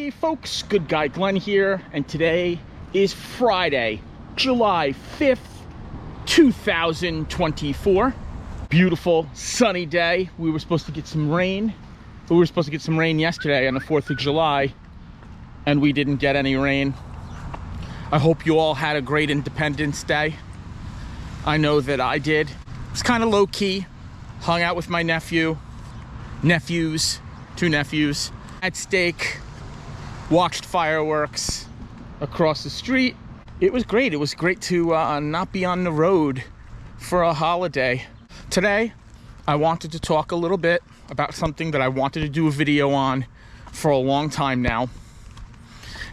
Hey folks, Good Guy Glenn here, and today is Friday, July 5th, 2024. Beautiful sunny day. We were supposed to get some rain. We were supposed to get some rain yesterday on the 4th of July, and we didn't get any rain. I hope you all had a great Independence Day. I know that I did. It's kind of low-key. Hung out with my nephews, two nephews, had steak, watched fireworks across the street. It was great. It was great to not be on the road for a holiday. Today, I wanted to talk a little bit about something that I wanted to do a video on for a long time now.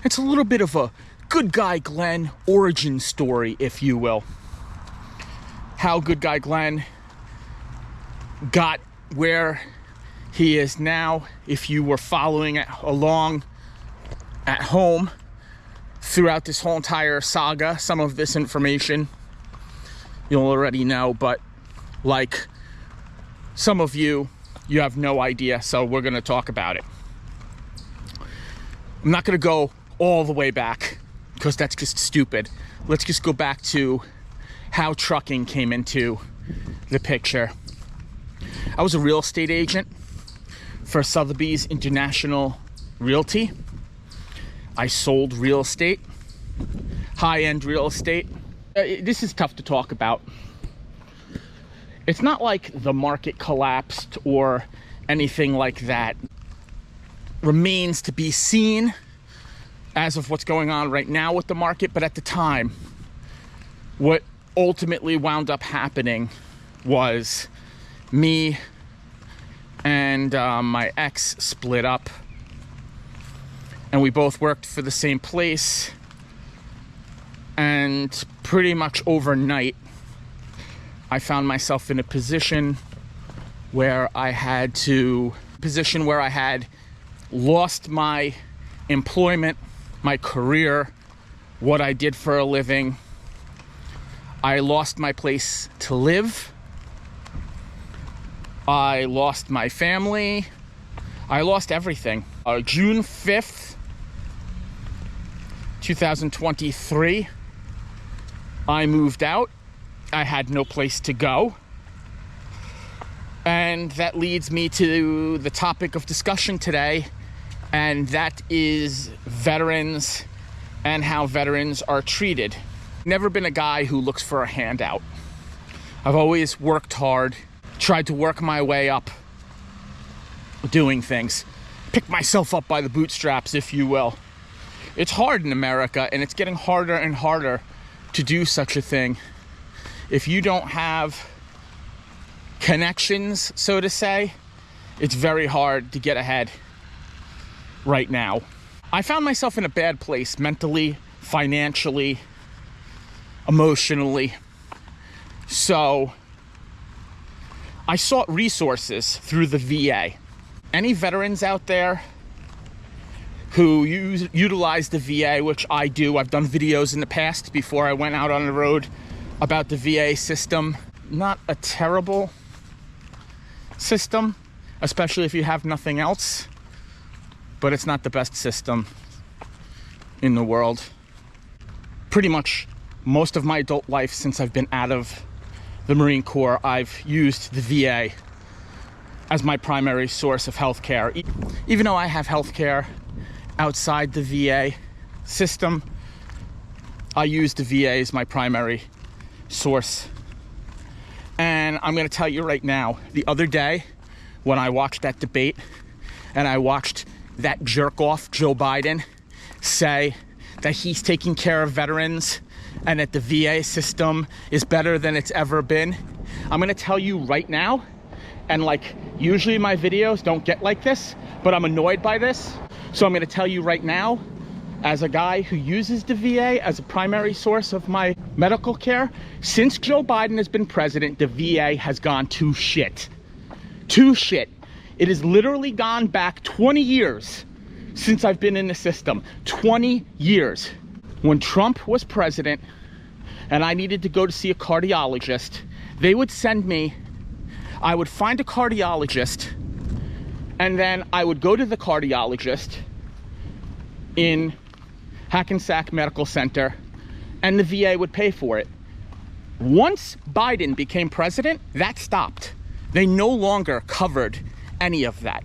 It's a little bit of a Good Guy Glenn origin story, if you will. How Good Guy Glenn got where he is now. If you were following along at home throughout this whole entire saga, some of this information you'll already know, but like some of you have no idea, so we're going to talk about it. I'm not going to go all the way back because that's just stupid. Let's just go back to how trucking came into the picture. I was a real estate agent for Sotheby's International Realty. I sold real estate, high-end real estate. This is tough to talk about. It's not like the market collapsed or anything like that. Remains to be seen as of what's going on right now with the market, but at the time, what ultimately wound up happening was me and my ex split up, and we both worked for the same place, and pretty much overnight I found myself in a position where I had lost my employment, my career, what I did for a living. I lost my place to live. I lost my family. I lost everything. June 5th, 2023, I moved out. I had no place to go. And that leads me to the topic of discussion today, and that is veterans and how veterans are treated. Never been a guy who looks for a handout. I've always worked hard, tried to work my way up doing things, pick myself up by the bootstraps, if you will. It's hard in America, and it's getting harder and harder to do such a thing. If you don't have connections, so to say, it's very hard to get ahead right now. I found myself in a bad place mentally, financially, emotionally. So I sought resources through the VA. Any veterans out there who utilize the VA, which I do, I've done videos in the past before I went out on the road about the VA system. Not a terrible system, especially if you have nothing else, but it's not the best system in the world. Pretty much most of my adult life since I've been out of the Marine Corps, I've used the VA as my primary source of healthcare. Even though I have healthcare outside the VA system, I use the VA as my primary source. And I'm going to tell you right now, the other day when I watched that debate and I watched that jerk-off Joe Biden say that he's taking care of veterans and that the VA system is better than it's ever been, I'm going to tell you right now, and like usually my videos don't get like this, but I'm annoyed by this, so I'm going to tell you right now, as a guy who uses the VA as a primary source of my medical care, since Joe Biden has been president, the VA has gone to shit. To shit. It has literally gone back 20 years since I've been in the system. 20 years. When Trump was president and I needed to go to see a cardiologist, they would send me, I would find a cardiologist, and then I would go to the cardiologist, in Hackensack Medical Center, and the VA would pay for it. Once Biden became president, that stopped. They no longer covered any of that.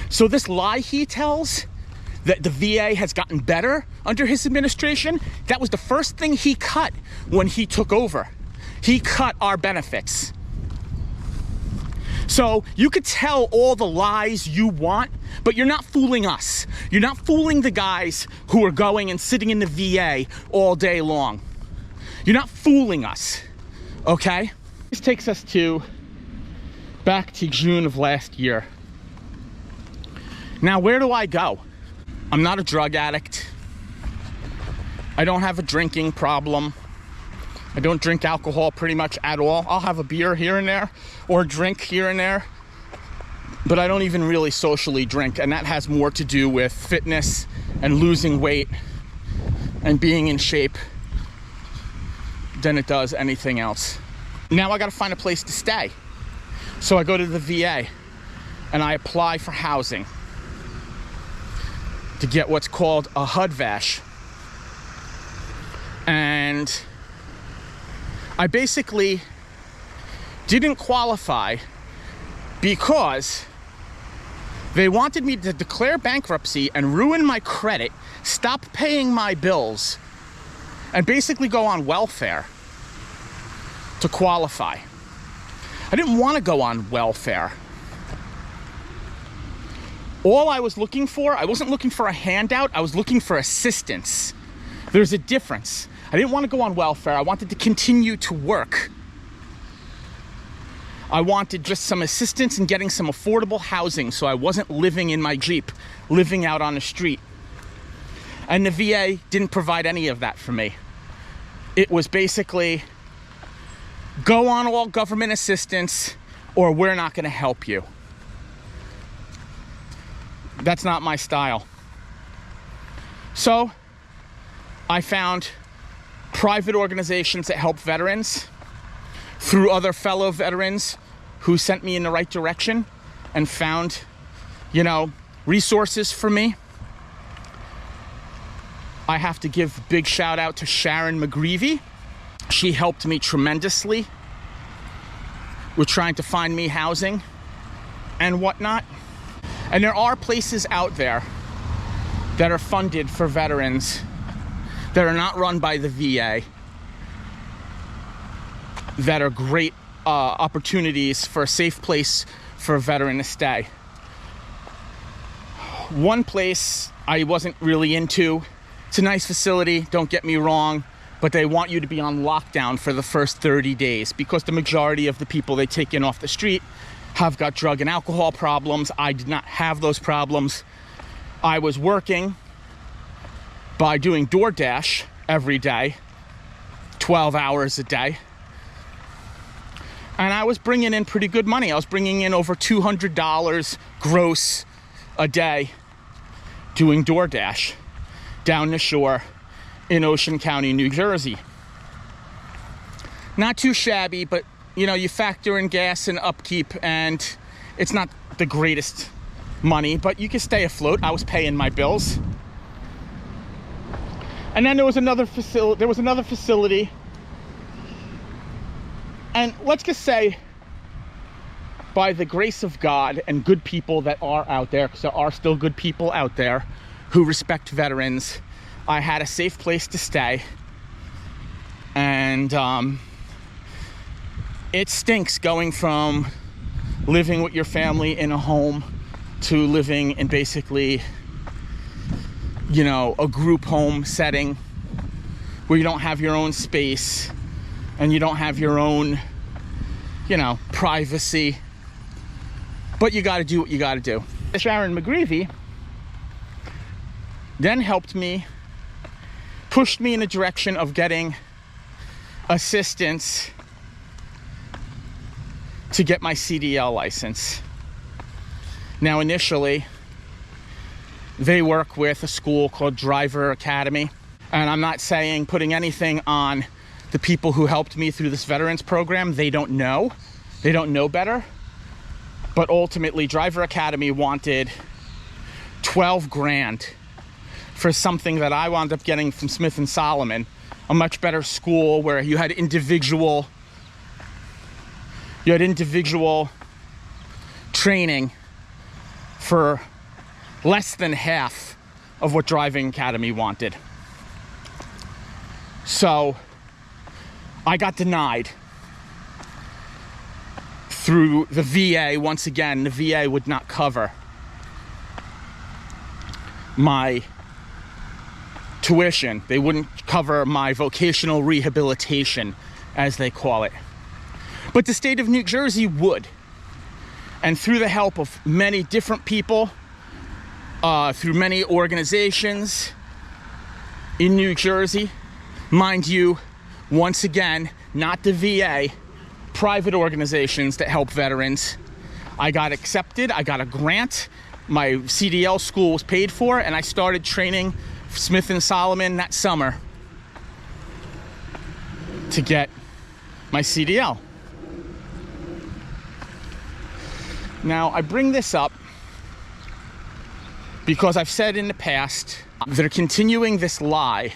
So this lie he tells, that the VA has gotten better under his administration, that was the first thing he cut when he took over. He cut our benefits. So you could tell all the lies you want, but you're not fooling us. You're not fooling the guys who are going and sitting in the VA all day long. You're not fooling us, okay? This takes us back to June of last year. Now, where do I go? I'm not a drug addict. I don't have a drinking problem. I don't drink alcohol pretty much at all. I'll have a beer here and there or a drink here and there, but I don't even really socially drink, and that has more to do with fitness and losing weight and being in shape than it does anything else. Now I gotta find a place to stay. So I go to the VA and I apply for housing to get what's called a HUD-VASH. And I basically didn't qualify because they wanted me to declare bankruptcy and ruin my credit, stop paying my bills, and basically go on welfare to qualify. I didn't want to go on welfare. All I was looking for, I wasn't looking for a handout, I was looking for assistance. There's a difference. I didn't want to go on welfare. I wanted to continue to work. I wanted just some assistance in getting some affordable housing so I wasn't living in my Jeep, living out on the street. And the VA didn't provide any of that for me. It was basically, go on all government assistance or we're not going to help you. That's not my style. So I found private organizations that help veterans through other fellow veterans who sent me in the right direction and found, resources for me. I have to give a big shout out to Sharon McGreevy. She helped me tremendously with trying to find me housing and whatnot. And there are places out there that are funded for veterans that are not run by the VA, that are great opportunities for a safe place for a veteran to stay. One place I wasn't really into, it's a nice facility, don't get me wrong, but they want you to be on lockdown for the first 30 days because the majority of the people they take in off the street have got drug and alcohol problems. I did not have those problems. I was working by doing DoorDash every day, 12 hours a day. And I was bringing in pretty good money. I was bringing in over $200 gross a day doing DoorDash down the shore in Ocean County, New Jersey. Not too shabby, but you factor in gas and upkeep and it's not the greatest money, but you can stay afloat. I was paying my bills. And then there was another facility. And let's just say, by the grace of God and good people that are out there, because there are still good people out there who respect veterans, I had a safe place to stay. And it stinks going from living with your family in a home to living in basically, a group home setting where you don't have your own space and you don't have your own, privacy. But you got to do what you got to do. Sharon McGreevy then helped me, pushed me in the direction of getting assistance to get my CDL license. Now, initially, they work with a school called Driver Academy. And I'm not putting anything on the people who helped me through this veterans program. They don't know. They don't know better. But ultimately, Driver Academy wanted $12,000 for something that I wound up getting from Smith & Solomon, a much better school where you had individual training for less than half of what Driving Academy wanted. So I got denied through the VA. Once again, the VA would not cover my tuition. They wouldn't cover my vocational rehabilitation, as they call it. But the state of New Jersey would. And through the help of many different people, through many organizations in New Jersey, mind you, once again, not the VA, private organizations that help veterans, I got accepted. I got a grant. My CDL school was paid for, and I started training Smith & Solomon that summer to get my CDL. Now, I bring this up because I've said in the past, they're continuing this lie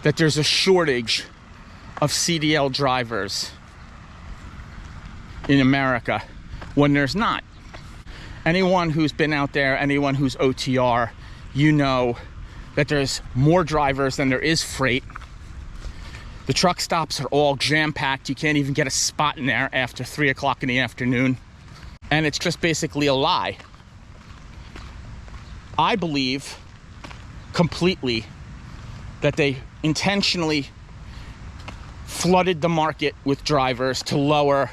that there's a shortage of CDL drivers in America, when there's not. Anyone who's been out there, anyone who's OTR, you know that there's more drivers than there is freight. The truck stops are all jam-packed. You can't even get a spot in there after 3 o'clock in the afternoon. And it's just basically a lie. I believe completely that they intentionally flooded the market with drivers to lower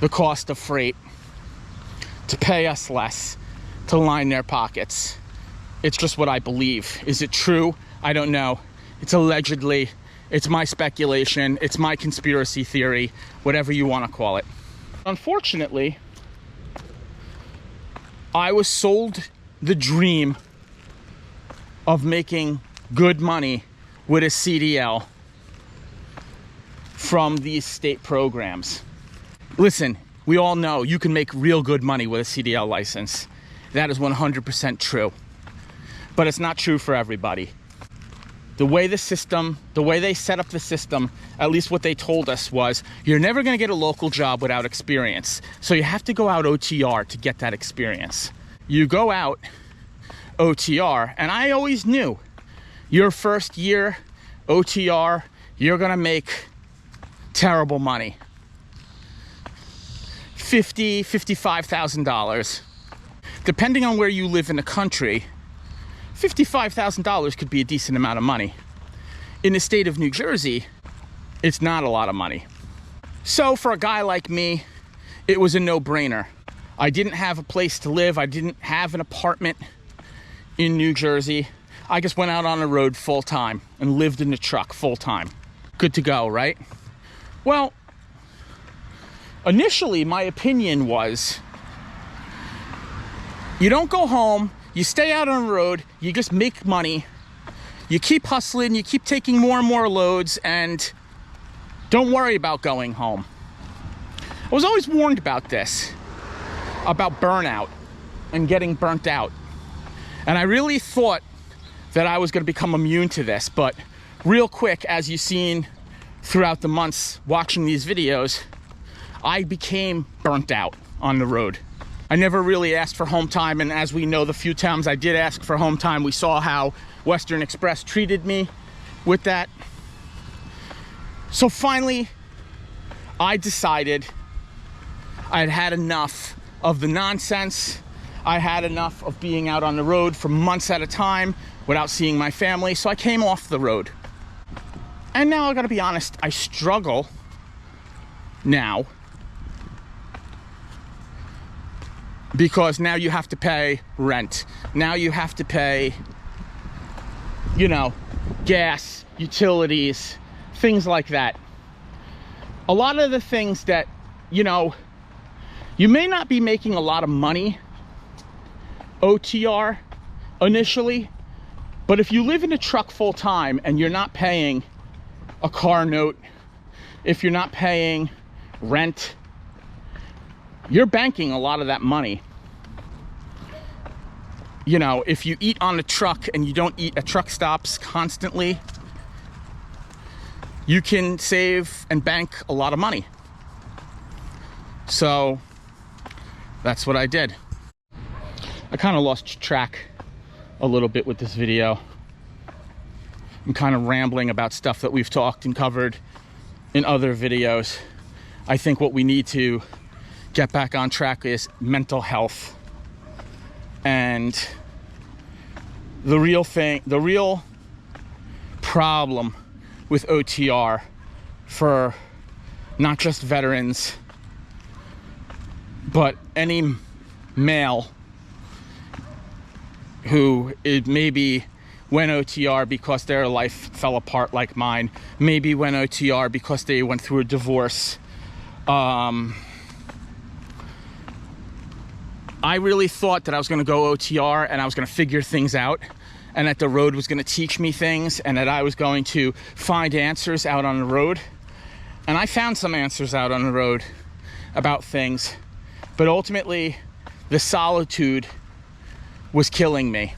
the cost of freight, to pay us less, to line their pockets. It's just what I believe. Is it true? I don't know. It's allegedly. It's my speculation. It's my conspiracy theory, whatever you want to call it. Unfortunately, I was sold the dream of making good money with a CDL from these state programs. Listen, we all know you can make real good money with a CDL license. That is 100% true. But it's not true for everybody. The way they set up the system, at least what they told us was, you're never going to get a local job without experience. So you have to go out OTR to get that experience. You go out OTR, and I always knew your first year OTR, you're going to make terrible money. $50,000, $55,000. Depending on where you live in the country, $55,000 could be a decent amount of money. In the state of New Jersey, it's not a lot of money. So for a guy like me, it was a no-brainer. I didn't have a place to live. I didn't have an apartment in New Jersey. I just went out on the road full-time and lived in the truck full-time. Good to go, right? Well, initially my opinion was, you don't go home, you stay out on the road, you just make money, you keep hustling, you keep taking more and more loads, and don't worry about going home. I was always warned about this, about burnout and getting burnt out. And I really thought that I was going to become immune to this, but real quick, as you've seen throughout the months watching these videos, I became burnt out on the road. I never really asked for home time, and as we know, the few times I did ask for home time, we saw how Western Express treated me with that. So finally, I decided I had had enough of the nonsense. I had enough of being out on the road for months at a time without seeing my family, so I came off the road. And now I gotta be honest, I struggle now, because now you have to pay rent. Now you have to pay, you know, gas, utilities, things like that. A lot of the things that, you know, you may not be making a lot of money OTR initially, but if you live in a truck full time and you're not paying a car note, if you're not paying rent, you're banking a lot of that money. you know, if you eat on a truck and you don't eat at truck stops constantly, you can save and bank a lot of money. So that's what I did. I kind of lost track a little bit with this video. I'm kind of rambling about stuff that we've talked and covered in other videos. I think what we need to get back on track is mental health. And the real problem with OTR for not just veterans, but any male who maybe went OTR because their life fell apart like mine, maybe went OTR because they went through a divorce. I really thought that I was going to go OTR and I was going to figure things out, and that the road was going to teach me things, and that I was going to find answers out on the road. And I found some answers out on the road about things, but ultimately the solitude was killing me.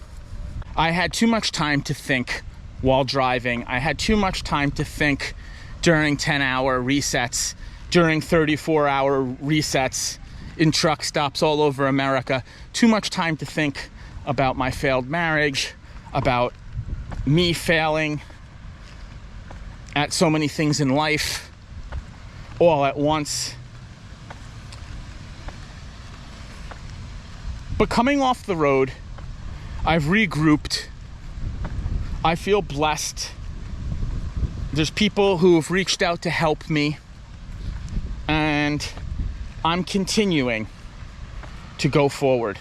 I had too much time to think while driving. I had too much time to think during 10-hour resets, during 34-hour resets in truck stops all over America. Too much time to think about my failed marriage, about me failing at so many things in life all at once. But coming off the road, I've regrouped. I feel blessed. There's people who have reached out to help me, and I'm continuing to go forward.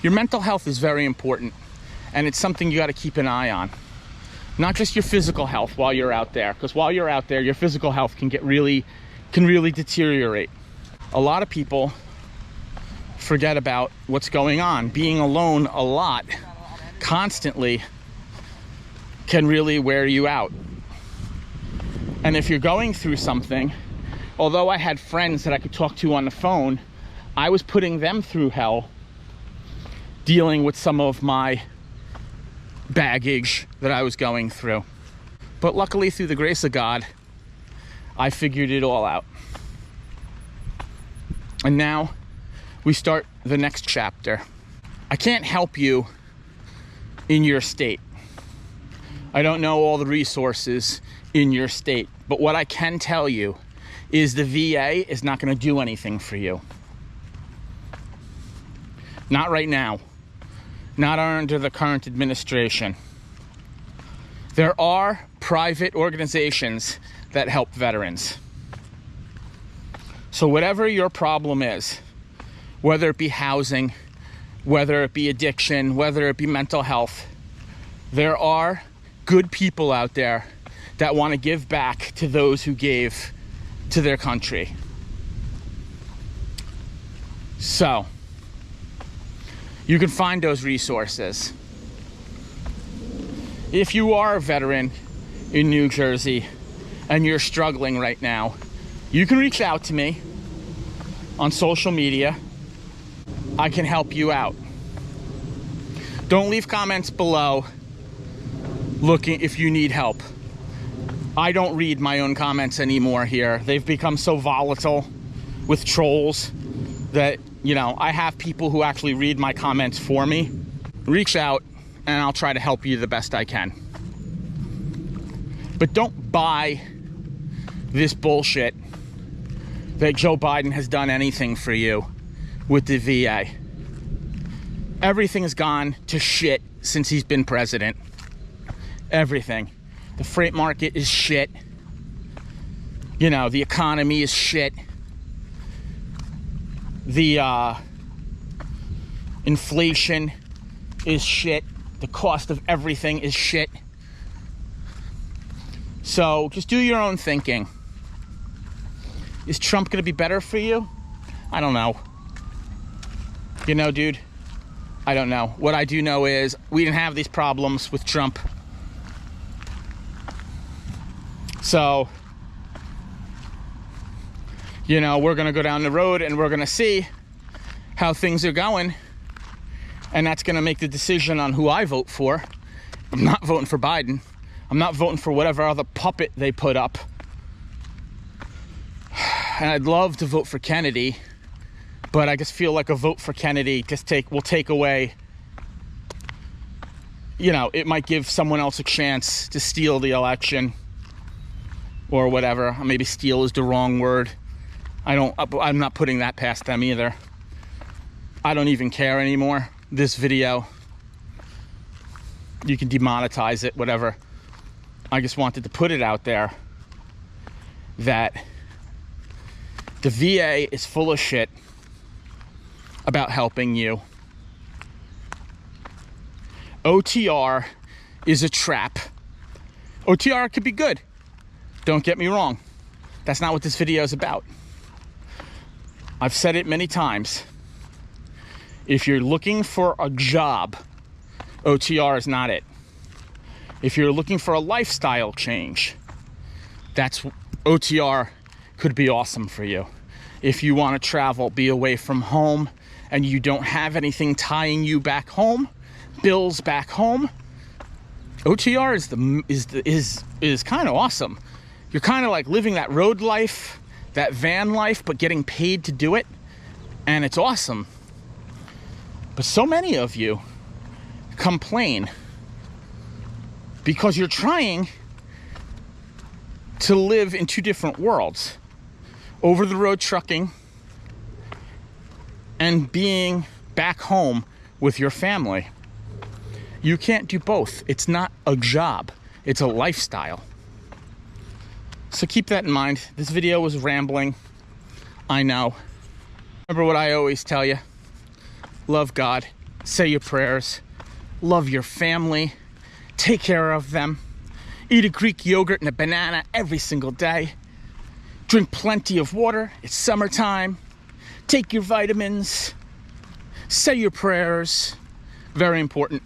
Your mental health is very important, and it's something you got to keep an eye on. Not just your physical health while you're out there, because while you're out there, your physical health can really deteriorate. A lot of people forget about what's going on. Being alone a lot, constantly, can really wear you out. And if you're going through something, although I had friends that I could talk to on the phone, I was putting them through hell, dealing with some of my baggage that I was going through. But luckily, through the grace of God, I figured it all out. And now we start the next chapter. I can't help you in your state. I don't know all the resources in your state, but what I can tell you is the VA is not going to do anything for you. Not right now. Not under the current administration. There are private organizations that help veterans. So whatever your problem is, whether it be housing, whether it be addiction, whether it be mental health, there are good people out there that want to give back to those who gave to their country. So you can find those resources. If you are a veteran in New Jersey and you're struggling right now, you can reach out to me on social media. I can help you out. Don't leave comments below looking if you need help. I don't read my own comments anymore here. They've become so volatile with trolls that, you know, I have people who actually read my comments for me. Reach out and I'll try to help you the best I can. But don't buy this bullshit that Joe Biden has done anything for you with the VA. Everything's gone to shit since he's been president. Everything. The freight market is shit. You know, the economy is shit. The inflation is shit. The cost of everything is shit. So just do your own thinking. Is Trump going to be better for you? I don't know. You know, dude, I don't know. What I do know is we didn't have these problems with Trump. So, you know, we're going to go down the road and we're going to see how things are going. And that's going to make the decision on who I vote for. I'm not voting for Biden. I'm not voting for whatever other puppet they put up. And I'd love to vote for Kennedy, but I just feel like a vote for Kennedy will take away, you know, it might give someone else a chance to steal the election or whatever. Maybe steal is the wrong word. I'm not putting that past them either. I don't even care anymore. This video, you can demonetize it, whatever. I just wanted to put it out there that the VA is full of shit about helping you. OTR is a trap. OTR could be good. Don't get me wrong. That's not what this video is about. I've said it many times. If you're looking for a job, OTR is not it. If you're looking for a lifestyle change, OTR could be awesome for you. If you want to travel, be away from home, and you don't have anything tying you back home, bills back home, OTR is kind of awesome. You're kind of like living that road life, that van life, but getting paid to do it, and it's awesome. But so many of you complain because you're trying to live in two different worlds. Over-the-road trucking and being back home with your family. You can't do both. It's not a job. It's a lifestyle. So keep that in mind. This video was rambling. I know. Remember what I always tell you. Love God. Say your prayers. Love your family. Take care of them. Eat a Greek yogurt and a banana every single day. Drink plenty of water. It's summertime. Take your vitamins. Say your prayers. Very important.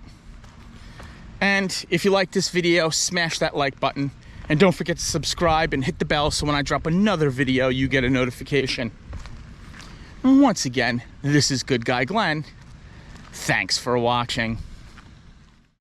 And if you like this video, smash that like button. And don't forget to subscribe and hit the bell so when I drop another video, you get a notification. And once again, this is Good Guy Glenn. Thanks for watching.